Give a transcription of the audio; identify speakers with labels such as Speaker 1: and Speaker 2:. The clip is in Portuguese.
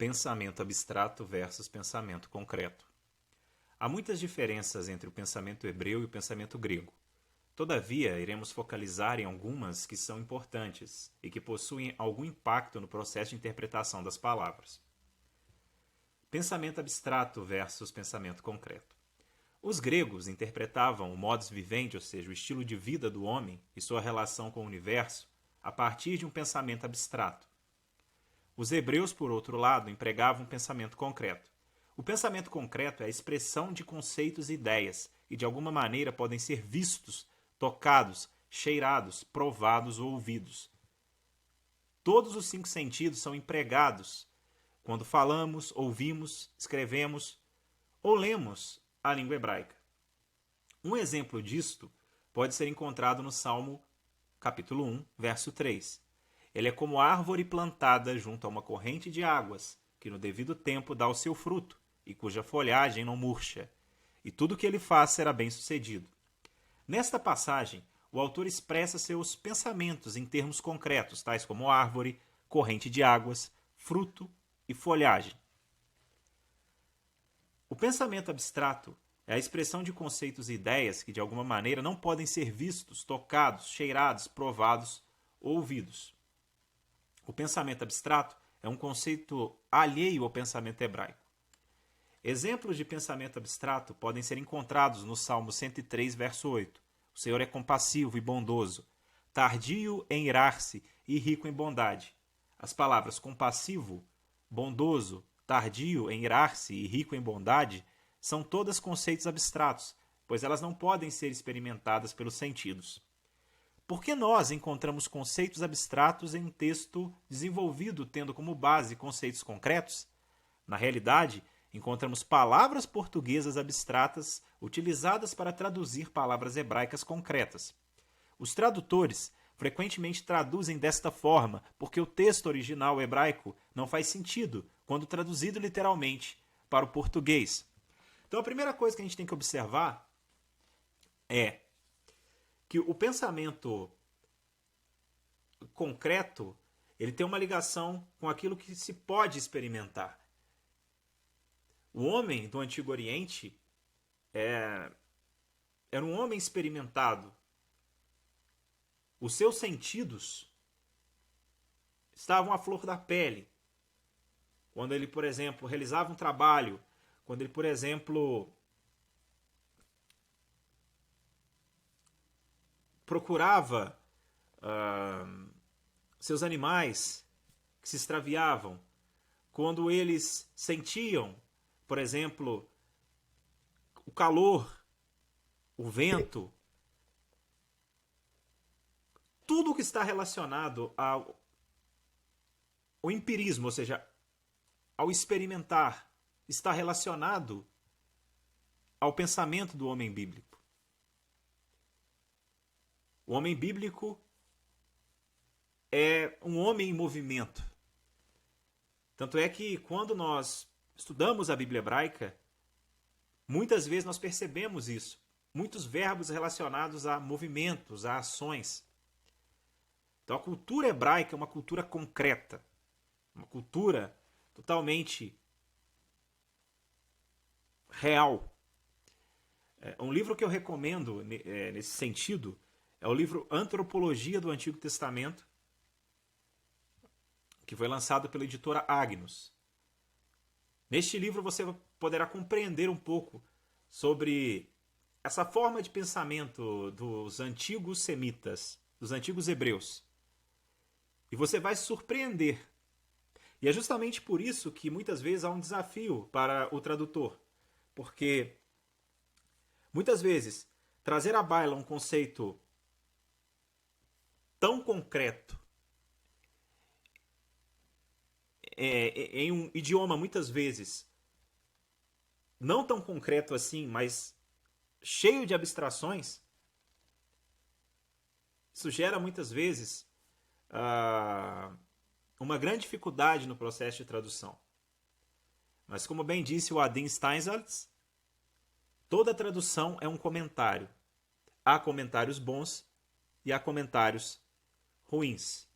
Speaker 1: Pensamento abstrato versus pensamento concreto. Há muitas diferenças entre o pensamento hebreu e o pensamento grego. Todavia, iremos focalizar em algumas que são importantes e que possuem algum impacto no processo de interpretação das palavras. Pensamento abstrato versus pensamento concreto. Os gregos interpretavam o modus vivendi, ou seja, o estilo de vida do homem e sua relação com o universo, a partir de um pensamento abstrato. Os hebreus, por outro lado, empregavam um pensamento concreto. O pensamento concreto é a expressão de conceitos e ideias e, de alguma maneira, podem ser vistos, tocados, cheirados, provados ou ouvidos. Todos os 5 sentidos são empregados quando falamos, ouvimos, escrevemos ou lemos a língua hebraica. Um exemplo disto pode ser encontrado no Salmo capítulo 1, verso 3. Ele é como árvore plantada junto a uma corrente de águas, que no devido tempo dá o seu fruto, e cuja folhagem não murcha, e tudo o que ele faz será bem sucedido. Nesta passagem, o autor expressa seus pensamentos em termos concretos, tais como árvore, corrente de águas, fruto e folhagem. O pensamento abstrato é a expressão de conceitos e ideias que, de alguma maneira, não podem ser vistos, tocados, cheirados, provados ou ouvidos. O pensamento abstrato é um conceito alheio ao pensamento hebraico. Exemplos de pensamento abstrato podem ser encontrados no Salmo 103, verso 8. O Senhor é compassivo e bondoso, tardio em irar-se e rico em bondade. As palavras compassivo, bondoso, tardio em irar-se e rico em bondade são todas conceitos abstratos, pois elas não podem ser experimentadas pelos sentidos. Por que nós encontramos conceitos abstratos em um texto desenvolvido tendo como base conceitos concretos? Na realidade, encontramos palavras portuguesas abstratas utilizadas para traduzir palavras hebraicas concretas. Os tradutores frequentemente traduzem desta forma porque o texto original hebraico não faz sentido quando traduzido literalmente para o português. Então a primeira coisa que a gente tem que observar é que o pensamento concreto ele tem uma ligação com aquilo que se pode experimentar. O homem do Antigo Oriente era um homem experimentado. Os seus sentidos estavam à flor da pele. Quando ele, por exemplo, realizava um trabalho, quando ele, por exemplo, procurava seus animais que se extraviavam, quando eles sentiam, por exemplo, o calor, o vento, tudo que está relacionado ao empirismo, ou seja, ao experimentar, está relacionado ao pensamento do homem bíblico. O homem bíblico é um homem em movimento. Tanto é que quando nós estudamos a Bíblia hebraica, muitas vezes nós percebemos isso. Muitos verbos relacionados a movimentos, a ações. Então a cultura hebraica é uma cultura concreta. Uma cultura totalmente real. Um livro que eu recomendo nesse sentido é o livro Antropologia do Antigo Testamento, que foi lançado pela editora Agnus. Neste livro você poderá compreender um pouco sobre essa forma de pensamento dos antigos semitas, dos antigos hebreus. E você vai se surpreender. E é justamente por isso que muitas vezes há um desafio para o tradutor. Porque muitas vezes trazer à baila um conceito tão concreto em um idioma muitas vezes não tão concreto assim, mas cheio de abstrações, isso gera muitas vezes uma grande dificuldade no processo de tradução. Mas como bem disse o Adin Steinsaltz, toda tradução é um comentário. Há comentários bons e há comentários ruins.